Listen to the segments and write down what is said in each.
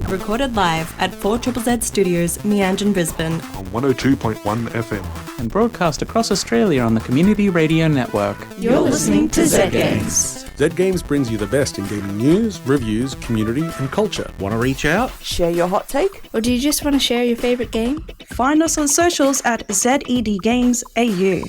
recorded live at 4ZZZ Studios, Meanjin, Brisbane. On 102.1 FM. And broadcast across Australia on the Community Radio Network. You're listening to Zed Games. Zed Games brings you the best in gaming news, reviews, community and culture. Want to reach out? Share your hot take? Or do you just want to share your favourite game? Find us on socials at Zed Games AU.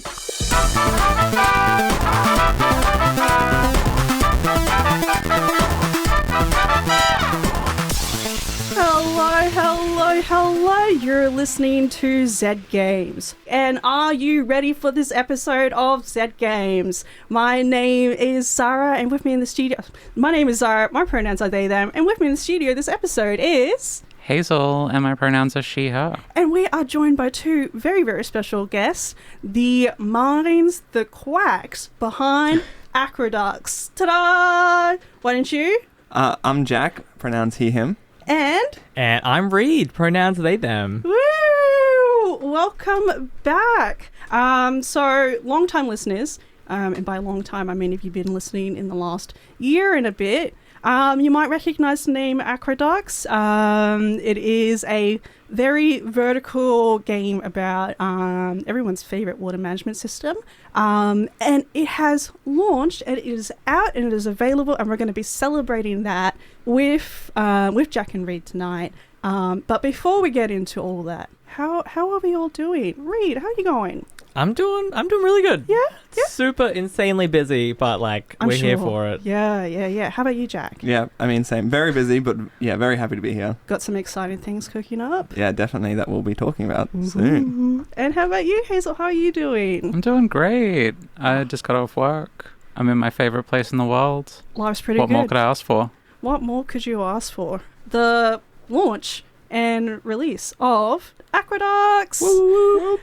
Hello, you're listening to Zed Games. And are you ready for this episode of Zed Games? My name is Zahra, and with me in the studio... My name is Zahra, my pronouns are they, them, and with me in the studio this episode is... Hazel, and my pronouns are she, her. And we are joined by two very, very special guests, the minds, the quacks behind Aqueducks. Ta-da! Why don't you? I'm Jack, pronouns he, him. And I'm Reid, pronouns they, them. Woo! Welcome back. So, long-time listeners, and by long time I mean if you've been listening in the last year and a bit, you might recognise the name Aqueducts. It is a very vertical game about everyone's favourite water management system. And it has launched, and it is out, and it is available, and we're going to be celebrating that with Jack and Reid tonight. But before we get into all that, how are we all doing? Reid, how are you going? I'm doing really good. Yeah? Super insanely busy, but we're here for it. Yeah. How about you, Jack? Yeah, I mean, same. Very busy, but yeah, very happy to be here. Got some exciting things cooking up? Yeah, definitely, that we'll be talking about soon. And how about you, Hazel? How are you doing? I'm doing great. I just got off work. I'm in my favourite place in the world. Life's pretty good. What more could I ask for? What more could you ask for? The launch and release of Aqueducts. Woo!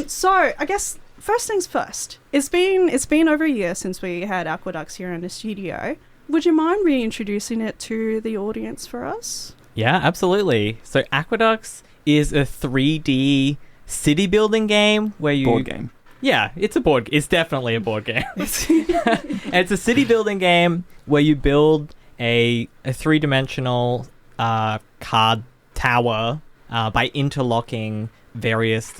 So I guess first things first. It's been over a year since we had Aqueducts here in the studio. Would you mind reintroducing it to the audience for us? Yeah, absolutely. So Aqueducts is a 3D city building game where you... Board game. Yeah, it's definitely a board game. It's a city building game where you build a three-dimensional card tower by interlocking various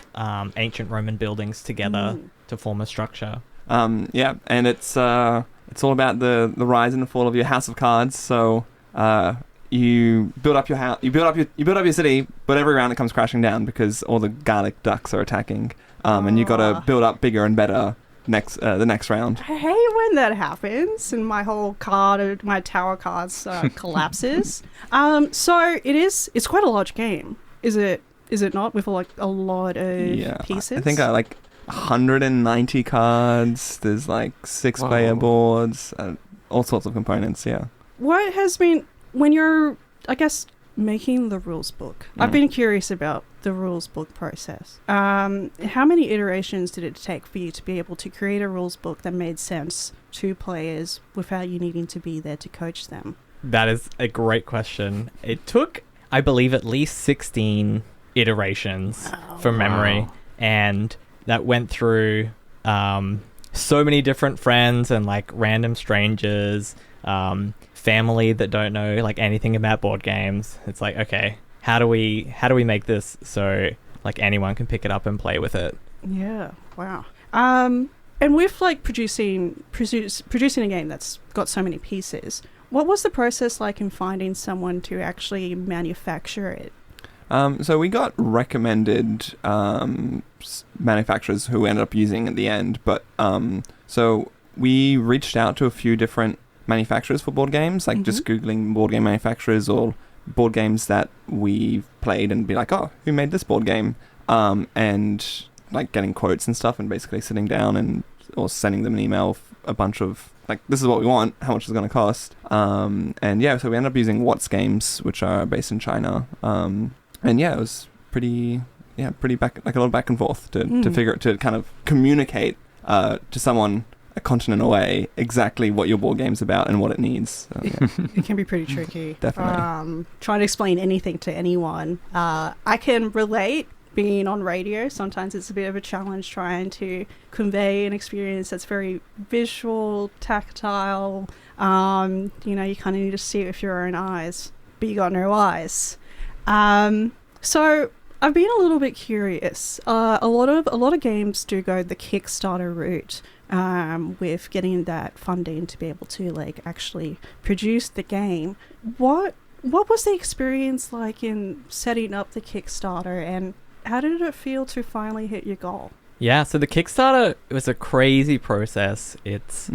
ancient Roman buildings together to form a structure. Yeah, and it's all about the rise and the fall of your house of cards. So you build up your house, you build up your city, but every round it comes crashing down because all the garlic ducks are attacking, and you got to build up bigger and better the next round. I hate when that happens and my whole my tower cards collapses. So it's quite a large game. Is it not, with a lot of pieces? I think 190 cards. There's 6 player boards, all sorts of components. Yeah. What has been, when you're, I guess, making the rules book? I've been curious about the rules book process. How many iterations did it take for you to be able to create a rules book that made sense to players without you needing to be there to coach them? That is a great question. It took, I believe, at least 16 iterations from memory, and that went through so many different friends and random strangers, family that don't know anything about board games. It's okay, how do we make this so anyone can pick it up and play with it? Yeah, wow. And with producing a game that's got so many pieces, what was the process like in finding someone to actually manufacture it? So we got recommended manufacturers who we ended up using at the end, but so we reached out to a few different manufacturers for board games, just Googling board game manufacturers or board games that we've played and be oh, who made this board game? And getting quotes and stuff and basically sitting down or sending them an email, a bunch of this is what we want, how much is it going to cost? And yeah, so we ended up using Watts Games, which are based in China. And yeah, it was pretty back, a lot of back and forth to figure to kind of communicate to someone a continent away exactly what your board game's about and what it needs. So, yeah. It can be pretty tricky. Definitely. Trying to explain anything to anyone. I can relate. Being on radio, sometimes it's a bit of a challenge trying to convey an experience that's very visual, tactile. You kind of need to see it with your own eyes. but you got no eyes. So I've been a little bit curious. A lot of games do go the Kickstarter route, with getting that funding to be able to like actually produce the game. What was the experience like in setting up the Kickstarter, and how did it feel to finally hit your goal? Yeah, so the Kickstarter, it was a crazy process. It's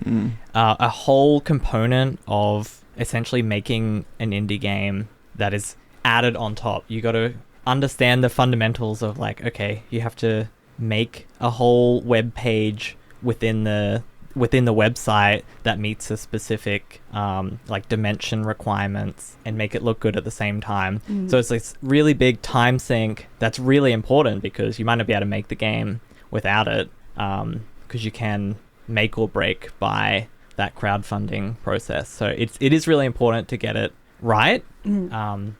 a whole component of essentially making an indie game that is added on top. You got to understand the fundamentals of like, okay, you have to make a whole web page within the website that meets a specific like dimension requirements and make it look good at the same time. So it's this really big time sink that's really important because you might not be able to make the game without it, because you can make or break by that crowdfunding process. So it is really important to get it right. And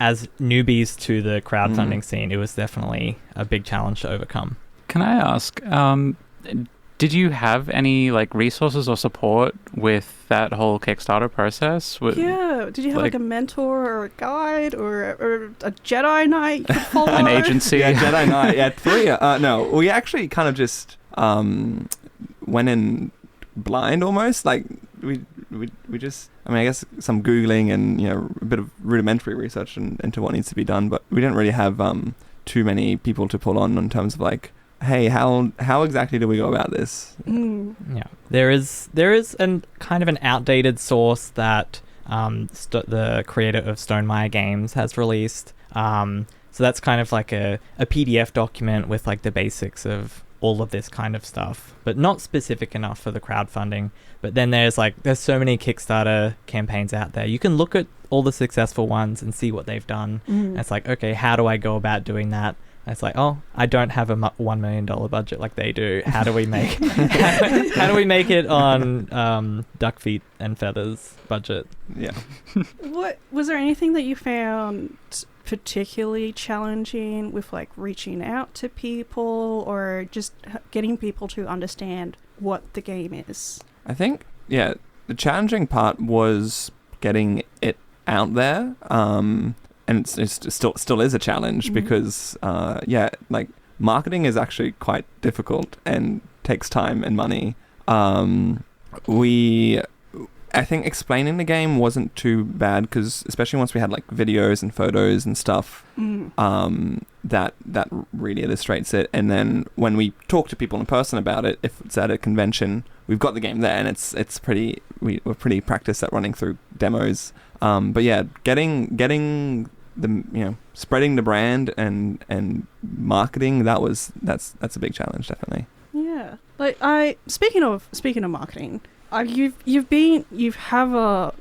as newbies to the crowdfunding scene, it was definitely a big challenge to overcome. Can I ask, did you have any like resources or support with that whole Kickstarter process? Yeah, did you have like a mentor or a guide or a Jedi Knight you could follow? An agency? Yeah, Jedi Knight. Yeah, 3. No, we actually kind of just went in blind almost. Like we just, I mean, I guess some Googling and, you know, a bit of rudimentary research into what needs to be done, but we didn't really have too many people to pull on in terms of like, hey, how exactly do we go about this? Yeah, there is an kind of an outdated source that the creator of Stonemaier Games has released. So that's kind of like a PDF document with like the basics of all of this kind of stuff, but not specific enough for the crowdfunding. But then there's so many Kickstarter campaigns out there. You can look at all the successful ones and see what they've done. And it's like, okay, how do I go about doing that? It's like, oh, I don't have a $1 million budget like they do. How do we make how do we make it on duck feet and feathers budget? Yeah. What was there anything that you found particularly challenging with like reaching out to people or just getting people to understand what the game is? I think, yeah, the challenging part was getting it out there. And it's still is a challenge because, like marketing is actually quite difficult and takes time and money. I think explaining the game wasn't too bad because especially once we had like videos and photos and stuff, that really illustrates it. And then when we talk to people in person about it, if it's at a convention, we've got the game there and we're pretty practiced at running through demos. But yeah, getting spreading the brand and marketing, that's a big challenge, definitely. Yeah, like speaking of marketing, you have a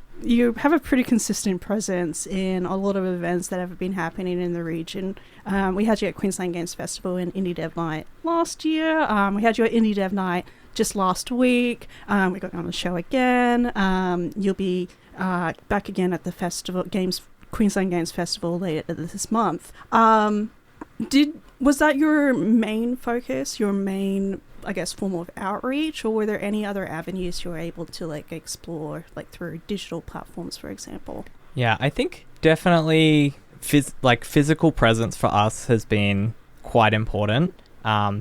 pretty consistent presence in a lot of events that have been happening in the region. We had you at Queensland Games Festival and Indie Dev Night last year. We had you at Indie Dev Night just last week. We got you on the show again. You'll be back again at the Queensland Games Festival later this month. Was that your main focus, your main, I guess, form of outreach, or were there any other avenues you were able to like explore, like through digital platforms, for example? Yeah, I think definitely physical presence for us has been quite important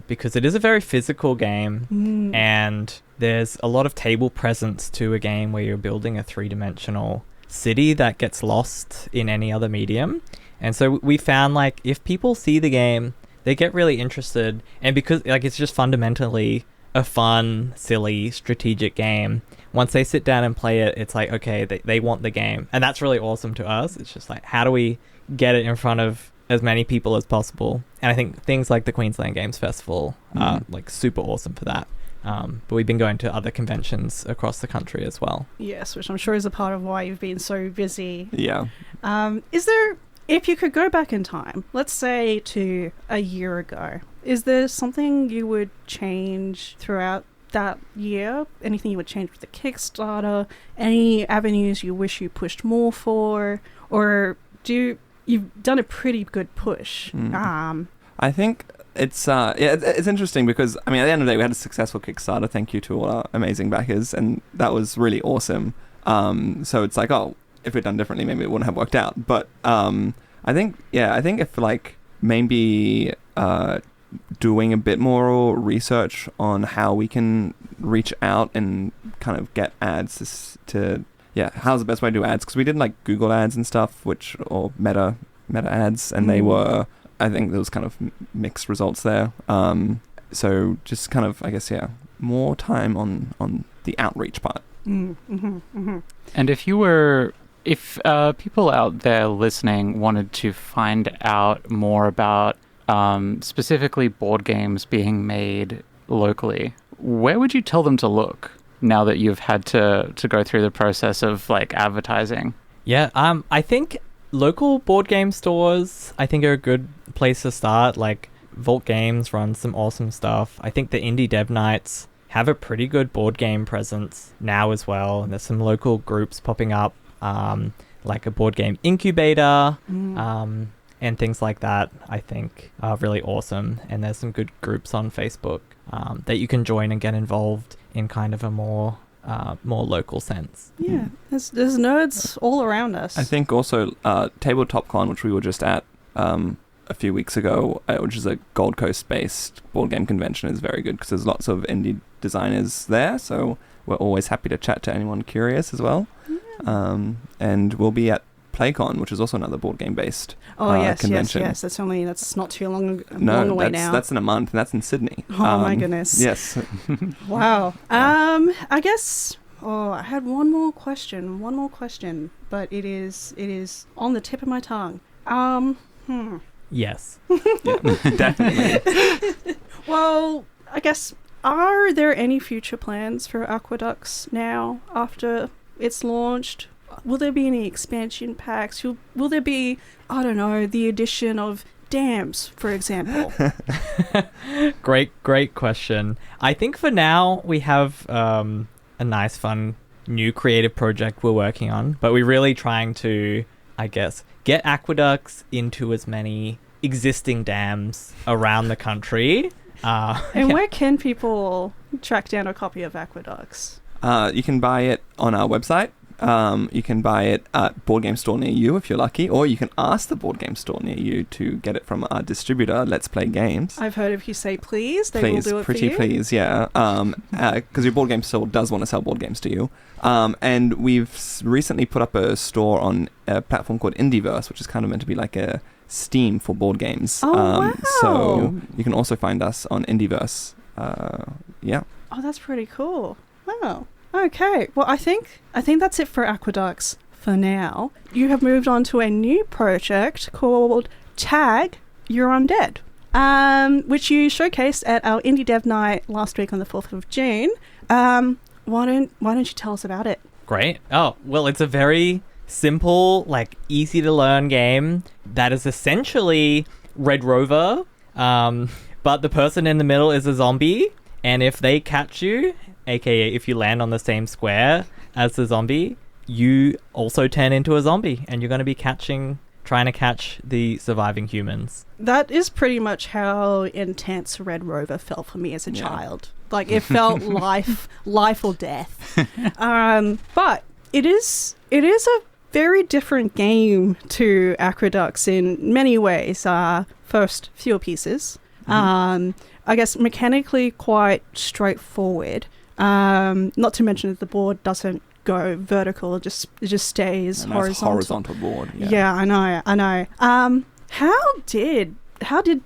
because it is a very physical game and there's a lot of table presence to a game where you're building a three-dimensional city that gets lost in any other medium. And so we found like if people see the game, they get really interested, and because like it's just fundamentally a fun, silly, strategic game, once they sit down and play it, it's like, okay, they want the game, and that's really awesome to us. It's just like, how do we get it in front of as many people as possible? And I think things like the Queensland Games Festival are like super awesome for that. But we've been going to other conventions across the country as well. Yes, which I'm sure is a part of why you've been so busy. Yeah. If you could go back in time, let's say to a year ago, is there something you would change throughout that year? Anything you would change with the Kickstarter? Any avenues you wish you pushed more for? Or you've done a pretty good push? I think it's interesting because, I mean, at the end of the day, we had a successful Kickstarter. Thank you to all our amazing backers, and that was really awesome. So it's like, if we'd done differently, maybe it wouldn't have worked out. But I think if like maybe doing a bit more research on how we can reach out and kind of get ads to how's the best way to do ads, because we did like Google ads and stuff, or meta ads, and they were, I think there was kind of mixed results there. So just kind of, I guess, more time on the outreach part. And if people out there listening wanted to find out more about specifically board games being made locally, where would you tell them to look now that you've had to go through the process of like advertising? Yeah, I think local board game stores, I think, are a good place to start. Like Vault Games runs some awesome stuff. I think the Indie Dev Nights have a pretty good board game presence now as well. And there's some local groups popping up, like a board game incubator, and things like that, I think are really awesome. And there's some good groups on Facebook that you can join and get involved in kind of a more local sense. Yeah, there's nerds all around us. I think also Tabletop Con, which we were just at a few weeks ago, which is a Gold Coast-based board game convention, is very good because there's lots of indie designers there. So we're always happy to chat to anyone curious as well. Yeah. And we'll be at PlayCon, which is also another board game based convention. Yes. That's not too long away now. That's in a month, and that's in Sydney. Oh my goodness. Yes. Wow. I guess. Oh, I had one more question, but it is on the tip of my tongue. Yes. Yeah, definitely. Well, I guess, are there any future plans for Aqueducts now after it's launched? Will there be any expansion packs? Will there be, I don't know, the addition of dams, for example? Great question. I think for now we have a nice, fun, new creative project we're working on, but we're really trying to, I guess, get Aqueducts into as many existing dams around the country. And where can people track down a copy of Aqueducts? You can buy it on our website. You can buy it at Board Game Store near you if you're lucky, or you can ask the Board Game Store near you to get it from our distributor, Let's Play Games. I've heard if you say please, they will do it pretty for you. Please, yeah. Because your Board Game Store does want to sell board games to you. And we've recently put up a store on a platform called Indieverse, which is kind of meant to be like a Steam for board games. Oh, wow. So you can also find us on Indieverse. Yeah. Oh, that's pretty cool. Wow. Okay. Well, I think that's it for Aqueducts for now. You have moved on to a new project called Tag You're Undead, which you showcased at our Indie Dev Night last week on the 4th of June. Why don't you tell us about it? Great. Oh, well, it's a very simple, like, easy to learn game that is essentially Red Rover, but the person in the middle is a zombie, and if they catch you, aka if you land on the same square as the zombie, you also turn into a zombie, and you're going to be trying to catch the surviving humans. That is pretty much how intense Red Rover felt for me as a child. Like, it felt life or death. But it is a very different game to Aqueducts in many ways. First, fewer pieces. I guess mechanically quite straightforward. Not to mention that the board doesn't go vertical; it just stays horizontal. Horizontal board. Yeah, I know. How did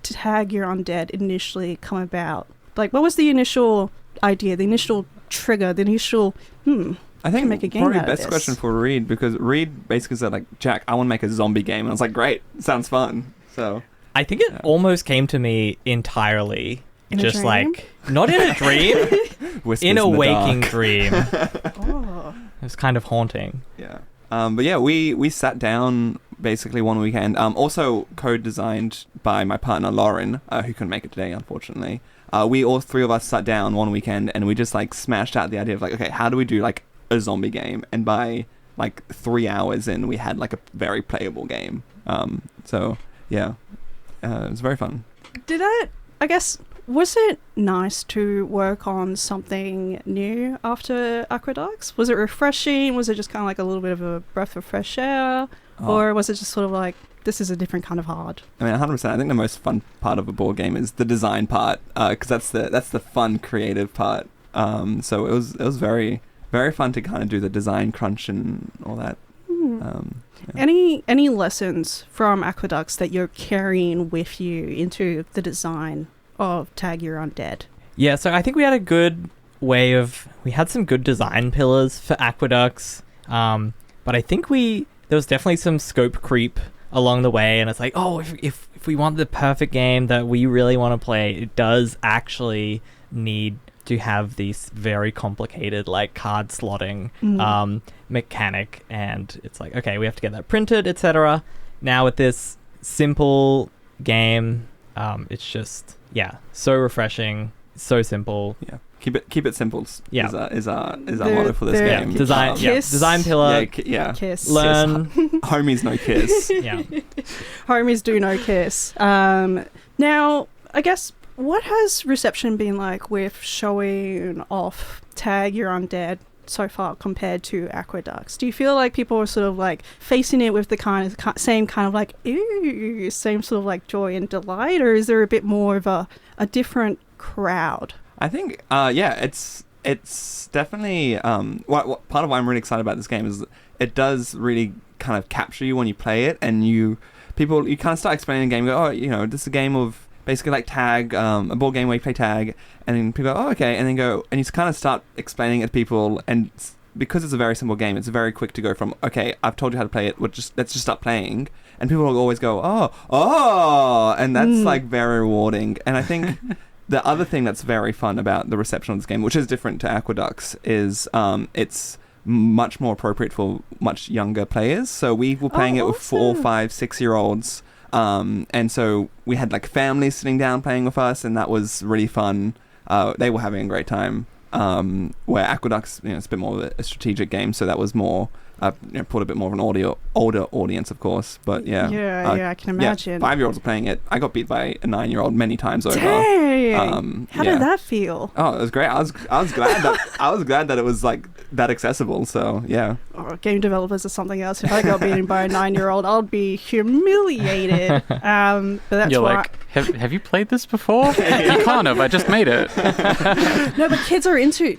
Tag You're Undead initially come about? Like, what was the initial idea, the initial trigger, the initial I think make a game probably out of best this? question for Reid, because Reid basically said, like, Jack, I want to make a zombie game, and I was like, great, sounds fun. So I think it almost came to me entirely, in a just dream? like not in a dream, in a waking dream. Oh. It was kind of haunting. Yeah. But yeah, we sat down basically one weekend. Also co-designed by my partner Lauren, who couldn't make it today, unfortunately. We all three of us sat down one weekend and we just like smashed out the idea of like, okay, how do we do like a zombie game? And by like 3 hours in, we had like a very playable game. So yeah, it was very fun. I guess, Was it nice to work on something new after Aqueducts? Was it refreshing? Was it just kind of like a little bit of a breath of fresh air? Or was it just sort of like, this is a different kind of hard? I mean, 100%. I think the most fun part of a board game is the design part, because that's the fun, creative part. So it was very, very fun to kind of do the design crunch and all that. Yeah. Any lessons from Aqueducts that you're carrying with you into the design of Tag Your Undead? Yeah, so I think we had a good we had some good design pillars for Aqueducts, but I think there was definitely some scope creep along the way, and it's like, if we want the perfect game that we really want to play, it does actually need to have these very complicated like card slotting mechanic, and it's like, okay, we have to get that printed, etc. Now with this simple game, it's just so refreshing, so simple. Yeah, keep it simple. Yeah, is our motto for this game. Design pillar. Kiss. Learn. Homies no kiss. Yeah, homies do no kiss. Now, I guess, what has reception been like with showing off Tag Your Undead so far compared to Aqueducts? Do you feel like people are sort of like facing it with the same kind of like, ooh, same sort of like joy and delight, or is there a bit more of a different crowd? I think, it's definitely, what part of why I'm really excited about this game is it does really kind of capture you when you play it, and you kind of start explaining the game, go, this is a game of basically like tag, a board game where you play tag, and then people go, oh, okay, and then go, and you kind of start explaining it to people, and because it's a very simple game, it's very quick to go from, okay, I've told you how to play it, let's just start playing, and people will always go, oh, and that's like very rewarding. And I think the other thing that's very fun about the reception of this game, which is different to Aqueducts, is it's much more appropriate for much younger players. So we were playing it with 4, 5, 6-year-olds. And so we had like families sitting down playing with us, and that was really fun. They were having a great time. Where Aqueducts, it's a bit more of a strategic game, so that was more, put a bit more of an older audience, of course. But I can imagine. 5-year-olds were playing it. I got beat by a 9-year-old many times over. Dang! How did that feel? Oh, it was great. I was glad that it was like that accessible. So yeah. Oh, game developers are something else. If I got beaten by a 9-year-old, I'd be humiliated. But that's You're why. like, have you played this before? You can't have. I just made it. No, but kids are into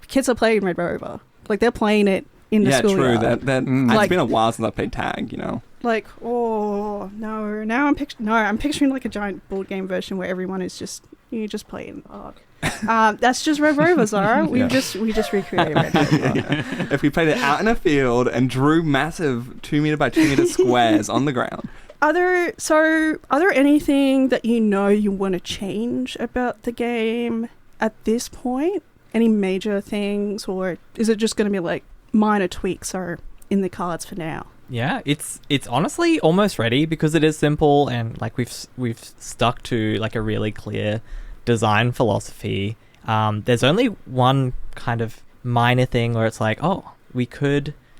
Kids are playing Red Rover. Like, they're playing it in the schoolyard. Yeah, true. It's been a while since I played tag. Like, oh no! Now I'm picturing like a giant board game version where everyone is you just play in the park. That's just Red Rover, Zahra. We just recreated Red Rover. If we played it out in a field and drew massive 2 meter by 2 meter squares on the ground. Are there anything that you want to change about the game at this point? Any major things, or is it just going to be like minor tweaks are in the cards for now? Yeah, it's honestly almost ready because it is simple, and like we've stuck to like a really clear design philosophy. There's only one kind of minor thing where it's like,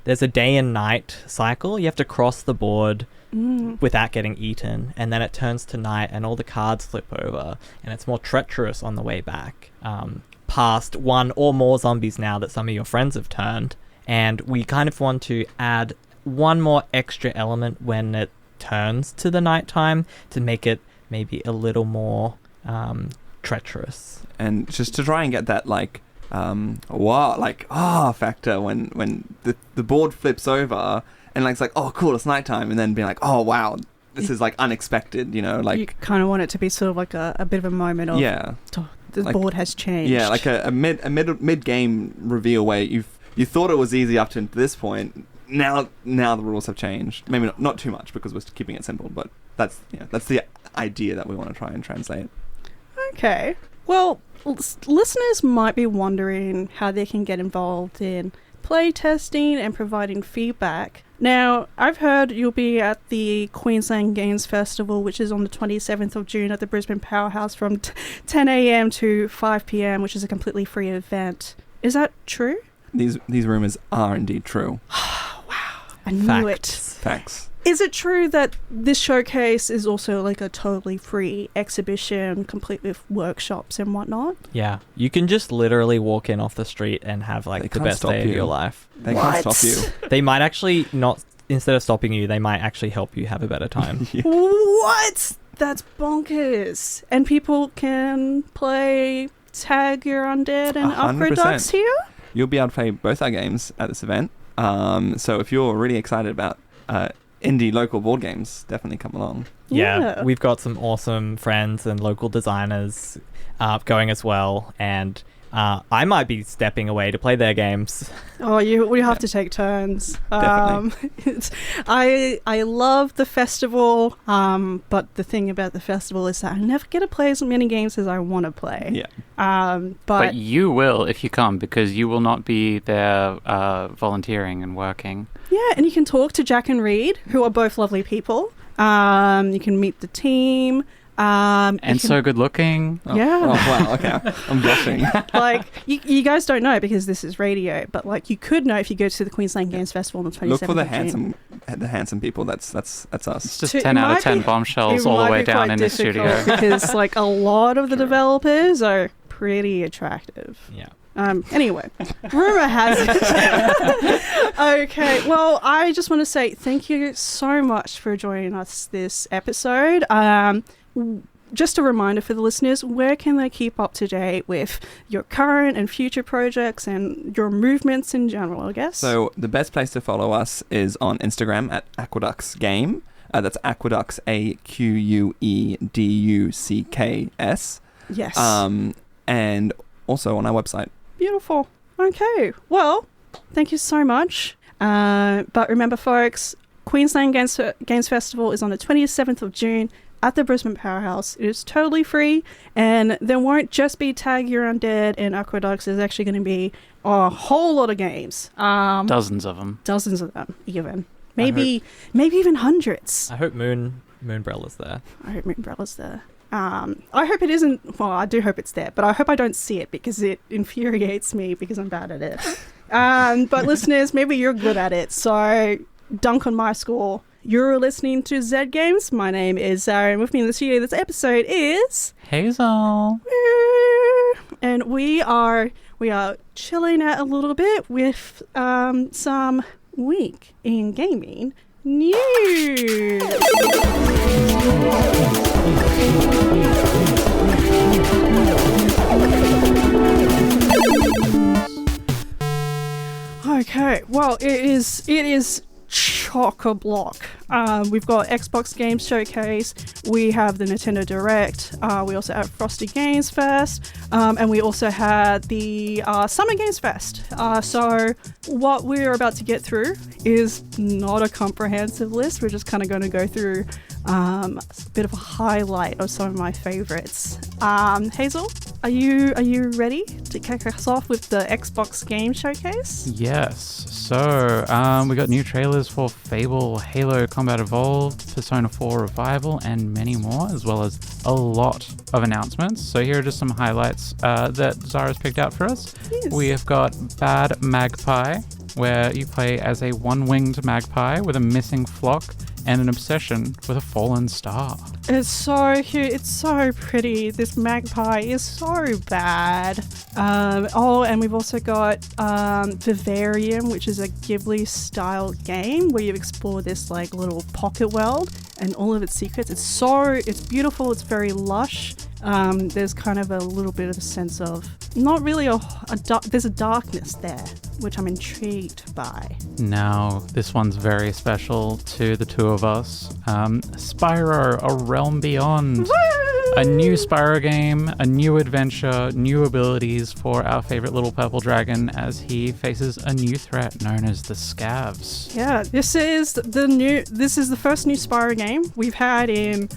there's a day and night cycle. You have to cross the board without getting eaten, and then it turns to night and all the cards flip over, and it's more treacherous on the way back, past one or more zombies now that some of your friends have turned. And we kind of want to add one more extra element when it turns to the nighttime to make it maybe a little more treacherous. And just to try and get that factor when the board flips over and like it's like, oh cool, it's nighttime, and then being like, oh wow, this is like unexpected, like you kind of want it to be sort of like a bit of a moment of the board has changed. Yeah, like a mid game reveal where you thought it was easy up to this point. Now the rules have changed. Maybe not too much because we're keeping it simple, but that's the idea that we want to try and translate. Okay. Well, listeners might be wondering how they can get involved in play testing and providing feedback. Now, I've heard you'll be at the Queensland Games Festival, which is on the 27th of June at the Brisbane Powerhouse from 10 a.m. to 5 p.m, which is a completely free event. Is that true? These rumours are indeed true. Wow. I knew it. Facts. Is it true that this showcase is also like a totally free exhibition, complete with workshops and whatnot? Yeah, you can just literally walk in off the street and have like the best day of your life. They can't stop you. They might actually not, instead of stopping you, they might actually help you have a better time. Yeah. What? That's bonkers. And people can play Tag Your Undead and 100%. Aqueducts here? You'll be able to play both our games at this event. So if you're really excited about indie local board games, definitely come along. Yeah. We've got some awesome friends and local designers going as well, and I might be stepping away to play their games. Oh, we have to take turns. Definitely. I love the festival, but the thing about the festival is that I never get to play as many games as I want to play. Yeah. But you will if you come, because you will not be there volunteering and working. yeah, and you can talk to Jack and Reid, who are both lovely people. You can meet the team. And so good looking. Yeah. Oh, wow. Okay. I'm blushing. Like, you guys don't know because this is radio, but like you could know if you go to the Queensland Games Festival on the 27th Look for the of June. handsome people. That's us. It's just It 10 out might of 10 be- bombshells it all the might way be down quite in the difficult studio. because like a lot of the developers are pretty attractive. Yeah. Anyway, rumor has it. Okay, well, I just want to say thank you so much for joining us this episode. Just a reminder for the listeners, where can they keep up to date with your current and future projects and your movements in general, I guess? So the best place to follow us is on Instagram at Aqueducks Game. That's Aqueducks, AQUEDUCKS. Yes. And also on our website. Beautiful. Okay. Well, thank you so much. But remember, folks, Queensland Games Festival is on the 27th of June at the Brisbane Powerhouse. It is totally free, and there won't just be Tag Your Undead and Aqueducts. There's actually going to be a whole lot of games. Dozens of them. Dozens of them, even. Maybe even hundreds. I hope Moonbrella's there. I hope Moonbrella's there. I hope it isn't. Well, I do hope it's there, but I hope I don't see it because it infuriates me because I'm bad at it. But listeners, maybe you're good at it, so dunk on my score. You're listening to Zed Games. My name is Zahra, and with me in the studio this episode is Hazel. and we are chilling out a little bit with some week in gaming news. Okay, well, it is chock-a-block. We've got Xbox Games Showcase, we have the Nintendo Direct, we also have Frosty Games Fest, and we also had the Summer Games Fest. So what we're about to get through is not a comprehensive list. We're just kind of going to go through a bit of a highlight of some of my favorites. Hazel, are you ready to kick us off with the Xbox Game Showcase? Yes. So, we got new trailers for Fable, Halo Combat Evolved, Persona 4 Revival, and many more, as well as a lot of announcements. So here are just some highlights that Zahra's picked out for us. Yes. We have got Bad Magpie, where you play as a one-winged magpie with a missing flock and an obsession with a fallen star. It's so cute. It's so pretty. This magpie is so bad. And we've also got Vivarium, which is a Ghibli-style game where you explore this like little pocket world and all of its secrets. It's beautiful. It's very lush. There's kind of a little bit of a sense of not really there's a darkness there, which I'm intrigued by. Now, this one's very special to the two of us. Spyro, A Realm Beyond. A new Spyro game, a new adventure, new abilities for our favorite little purple dragon as he faces a new threat known as the Scavs. Yeah, this is the first new Spyro game we've had in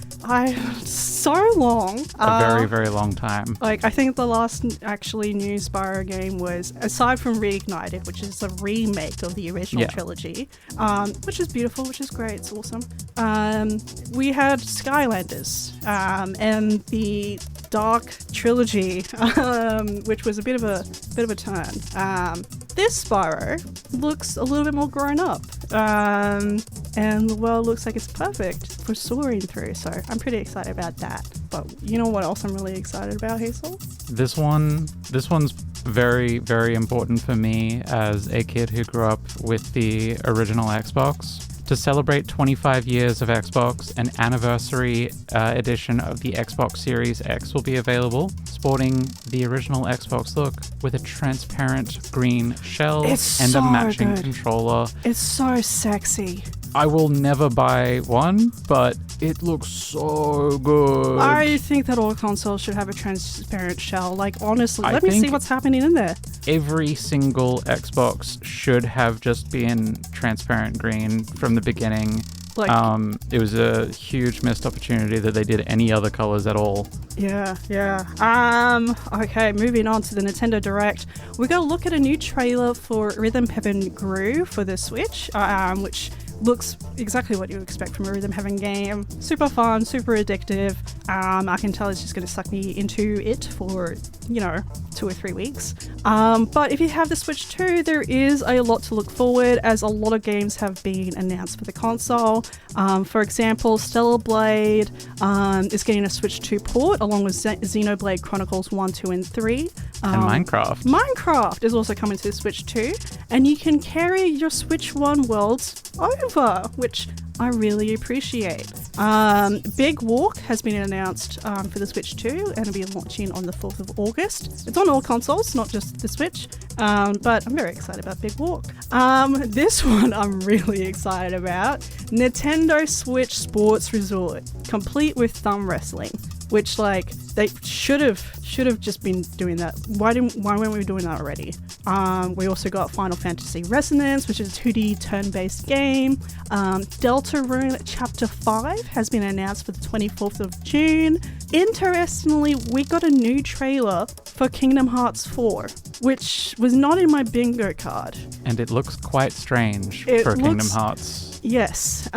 so long. A very, very long time. Like, I think the last actually new Spyro game was, aside from Reignited, which is a remake of the original trilogy, which is beautiful, which is great, it's awesome. We had Skylanders, and the Dark Trilogy, which was a bit of a turn. This Spyro looks a little bit more grown up, And the world looks like it's perfect for soaring through. So I'm pretty excited about that. But you know what else I'm really excited about, Hazel? This one's very, very important for me as a kid who grew up with the original Xbox. To celebrate 25 years of Xbox, an anniversary edition of the Xbox Series X will be available, sporting the original Xbox look with a transparent green shell and so a matching good. controller. It's so sexy. I will never buy one, but it looks so good. I think that all consoles should have a transparent shell. Like, honestly, I let me see think what's happening in there. Every single Xbox should have just been transparent green from the beginning. Like, It was a huge missed opportunity that they did any other colors at all. yeah. Okay, moving on to the Nintendo Direct. We're going to look at a new trailer for Rhythm Heaven Groove for the Switch, which looks exactly what you expect from a Rhythm Heaven game. Super fun, super addictive. I can tell it's just going to suck me into it for, 2 or 3 weeks. But if you have the Switch 2, there is a lot to look forward, as a lot of games have been announced for the console. For example, Stellar Blade is getting a Switch 2 port, along with Xenoblade Chronicles 1, 2, and 3. And Minecraft. Minecraft is also coming to the Switch 2, and you can carry your Switch 1 worlds over, which I really appreciate. Big Walk has been announced for the Switch 2 and will be launching on the 4th of August. It's on all consoles, not just the Switch, but I'm very excited about Big Walk. This one I'm really excited about. Nintendo Switch Sports Resort, complete with thumb wrestling, which they should have just been doing that. Why weren't we doing that already? We also got Final Fantasy Resonance, which is a 2D turn-based game. Deltarune Chapter 5 has been announced for the 24th of June. Interestingly, we got a new trailer for Kingdom Hearts 4, which was not in my bingo card. And it looks quite strange for Kingdom Hearts. Yes.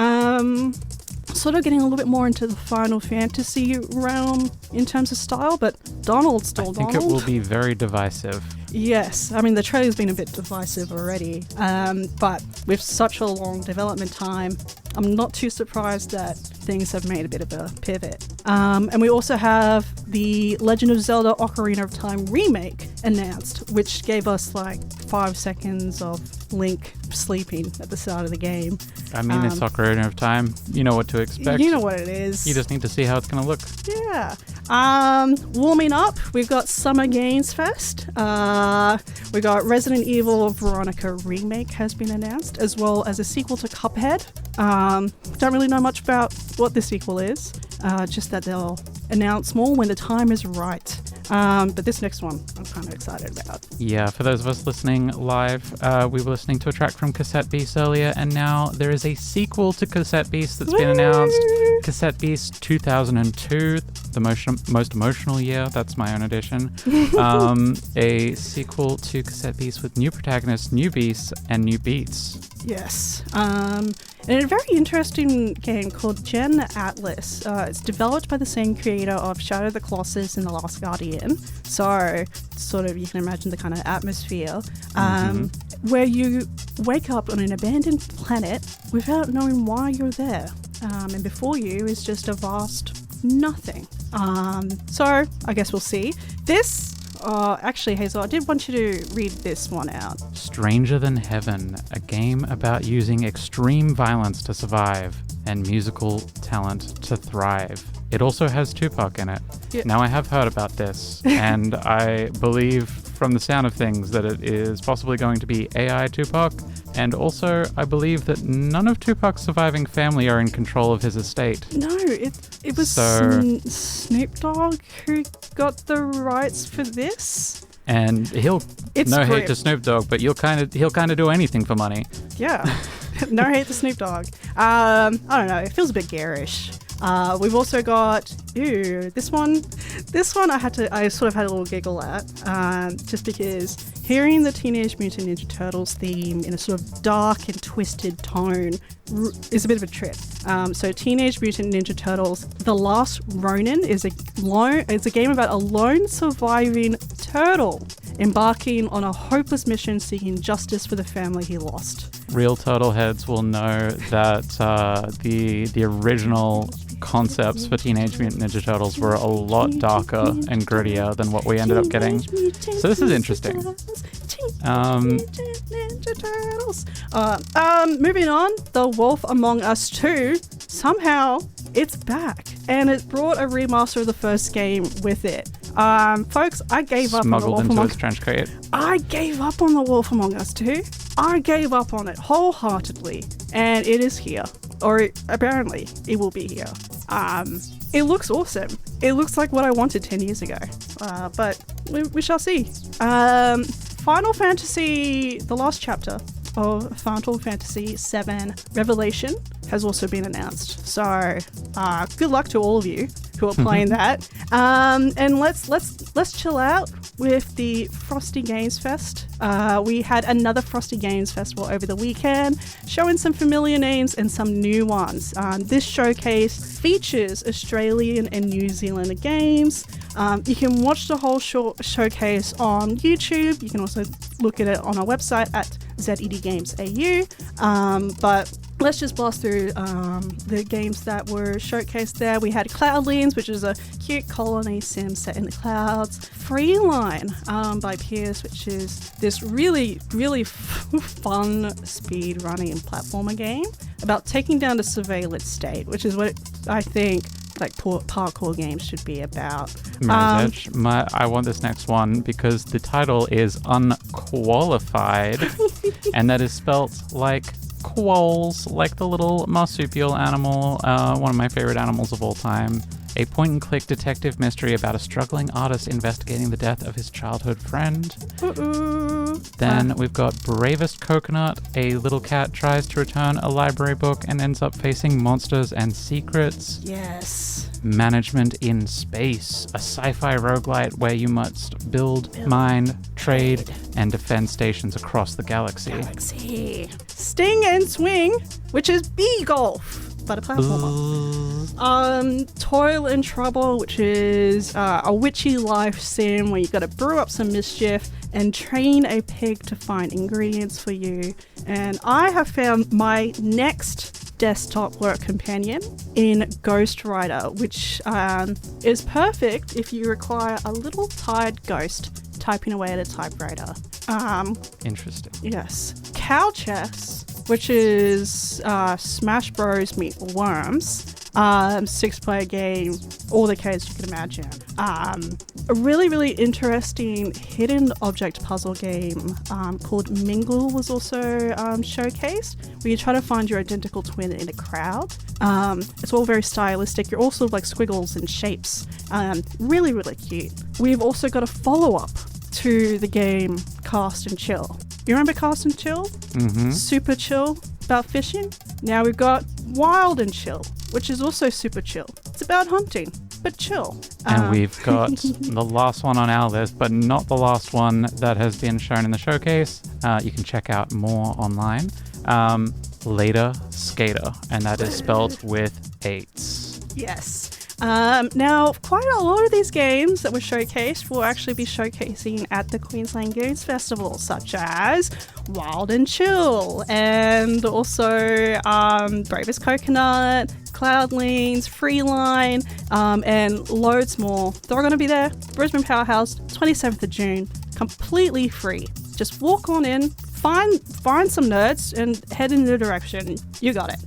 Sort of getting a little bit more into the Final Fantasy realm in terms of style, but Donald's still Donald. I think it will be very divisive. Yes, I mean the trailer's been a bit divisive already, but with such a long development time, I'm not too surprised that things have made a bit of a pivot. And we also have the Legend of Zelda Ocarina of Time remake announced, which gave us 5 seconds of Link sleeping at the start of the game. I mean, it's Ocarina of Time. You know what to expect. You know what it is. You just need to see how it's going to look. Yeah. Warming up, we've got Summer Games Fest. We got Resident Evil Veronica Remake has been announced, as well as a sequel to Cuphead. Don't really know much about what the sequel is, just that they'll announce more when the time is right. But this next one I'm kind of excited about. Yeah, for those of us listening live, we were listening to a track from Cassette Beast earlier, and now there is a sequel to Cassette Beast that's been announced. Cassette Beast 2002, the most emotional year. That's my own edition. A sequel to Cassette Beast with new protagonists, new beasts, and new beats. Yes. And a very interesting game called Gen Atlas. It's developed by the same creator of Shadow of the Colossus and The Last Guardian. So, sort of, you can imagine the kind of atmosphere. Where you wake up on an abandoned planet without knowing why you're there. And before you is just a vast nothing. So, I guess we'll see. This... actually, Hazel, I did want you to read this one out. Stranger Than Heaven, a game about using extreme violence to survive and musical talent to thrive. It also has Tupac in it. Yeah. Now, I have heard about this, and I believe from the sound of things that it is possibly going to be AI Tupac, and also I believe that none of Tupac's surviving family are in control of his estate. No, it was Snoop Dogg who got the rights for this. And he'll hate to Snoop Dogg, but he'll kind of do anything for money. Yeah, no hate to Snoop Dogg. I don't know. It feels a bit garish. We've also got this one. This one I sort of had a little giggle at, just because hearing the Teenage Mutant Ninja Turtles theme in a sort of dark and twisted tone is a bit of a trip. So Teenage Mutant Ninja Turtles: The Last Ronin is a game about a lone surviving turtle embarking on a hopeless mission seeking justice for the family he lost. real turtle heads will know that the original concepts for Teenage Mutant Ninja Turtles were a lot darker and grittier than what we ended up getting. So this is interesting. Ninja Turtles. Moving on, The Wolf Among Us 2. Somehow, it's back. And it brought a remaster of the first game with it. Folks, I gave up on The Wolf Among Us. Trench coat. I gave up on The Wolf Among Us 2. I gave up on it wholeheartedly. And it is here. Or apparently, it will be here. It looks awesome. It looks like what I wanted 10 years ago. But we shall see. Final Fantasy, the last chapter of Final Fantasy VII Revelation has also been announced. So good luck to all of you who are playing that. And let's chill out with the Frosty Games Fest. We had another Frosty Games Festival over the weekend, showing some familiar names and some new ones. This showcase features Australian and New Zealand games. You can watch the whole showcase on YouTube. You can also look at it on our website at Zed Games AU. But let's just blast through the games that were showcased there. We had Cloudlands, which is a cute colony sim set in the clouds. Freeline by Pierce, which is this really, really fun speed running platformer game about taking down the surveillance state, which is what I think like parkour games should be about. Mirror's Edge. I want this next one because the title is Unqualified, and that is spelt like quolls, like the little marsupial animal, one of my favorite animals of all time. A point-and-click detective mystery about a struggling artist investigating the death of his childhood friend. Then we've got Bravest Coconut. A little cat tries to return a library book and ends up facing monsters and secrets. Yes. Management in Space, a sci-fi roguelite where you must build, mine, trade, and defend stations across the galaxy. Sting and Swing, which is B-Golf, but a platformer. Toil and Trouble, which is a witchy life sim where you've got to brew up some mischief and train a pig to find ingredients for you. And I have found my next desktop work companion in Ghost Rider, which is perfect if you require a little tired ghost typing away at a typewriter. Interesting. Yes. Cow Chess, which is Smash Bros meet Worms. 6-player game, all the kids you can imagine. A really, really interesting hidden object puzzle game called Mingle was also showcased, where you try to find your identical twin in a crowd. It's all very stylistic. You're also like squiggles and shapes. Really, really cute. We've also got a follow-up to the game Cast and Chill. You remember Cast and Chill? Mm-hmm. Super chill about fishing. Now we've got Wild and Chill, which is also super chill. It's about hunting, but chill. And we've got the last one on our list, but not the last one that has been shown in the showcase. You can check out more online. Later Skater, and that is spelled with 8s. Yes. Now, quite a lot of these games that were showcased will actually be showcasing at the Queensland Games Festival, such as Wild and Chill, and also Bravest Coconut, Cloudlands, Freeline, and loads more. They're all going to be there. Brisbane Powerhouse, 27th of June, completely free. Just walk on in, find some nerds, and head in the direction. You got it.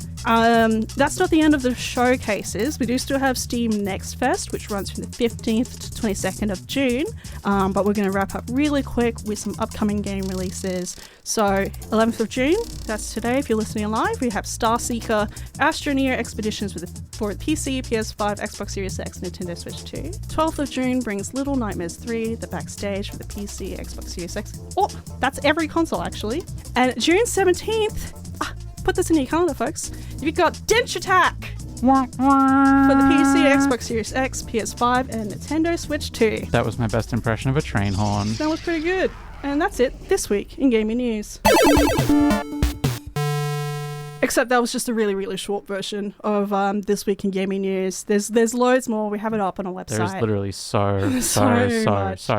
That's not the end of the showcases. We do still have Steam Next Fest, which runs from the 15th to 22nd of June, but we're going to wrap up really quick with some upcoming game releases. So 11th of June, that's today if you're listening live, we have Starseeker Astroneer Expeditions for PC, PS5, Xbox Series X, Nintendo Switch 2. 12th of June brings Little Nightmares 3, The Backstage for the PC, Xbox Series X. Oh, that's every console actually. And June 17th, put this in your calendar, folks. You've got Dench Attack for the PC, Xbox Series X, PS5, and Nintendo Switch 2. That was my best impression of a train horn. That was pretty good. And that's it this week in gaming news. Except that was just a really, really short version of this week in gaming news. There's loads more. We have it up on our website. There's literally so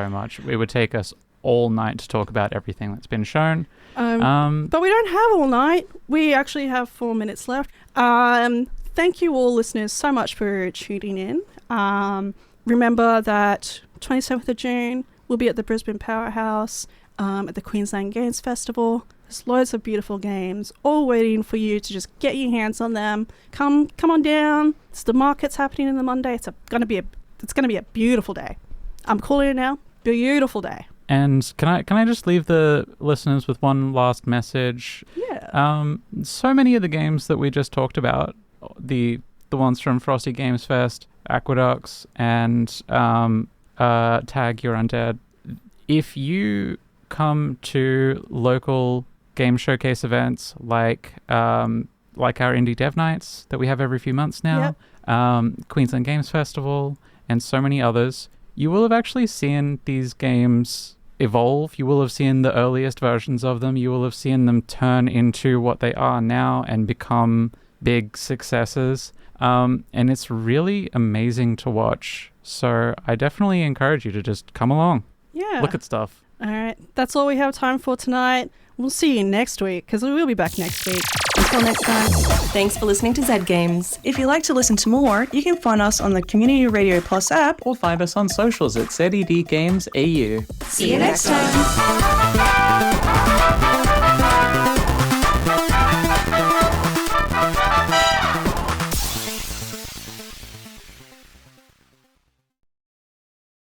much. It would take us all night to talk about everything that's been shown. But we don't have all night. We actually have 4 minutes left. Thank you all listeners so much for tuning in. Remember that 27th of June, we'll be at the Brisbane Powerhouse at the Queensland Games Festival. There's loads of beautiful games all waiting for you to just get your hands on them. Come on down. It's the market's happening on the Monday. It's gonna be a beautiful day. I'm calling it now. Beautiful day. And can I just leave the listeners with one last message? Yeah. So many of the games that we just talked about, the ones from Frosty Games Fest, Aqueducts, and Tag Your Undead. If you come to local game showcase events like our Indie Dev Nights that we have every few months now, Queensland Games Festival, and so many others, you will have actually seen these games evolve. You will have seen the earliest versions of them. You will have seen them turn into what they are now and become big successes. And it's really amazing to watch. So I definitely encourage you to just come along. Yeah. Look at stuff. All right. That's all we have time for tonight. We'll see you next week, because we will be back next week. Until next time. Thanks for listening to Zed Games. If you'd like to listen to more, you can find us on the Community Radio Plus app. Or find us on socials at Zed Games AU. See you next time.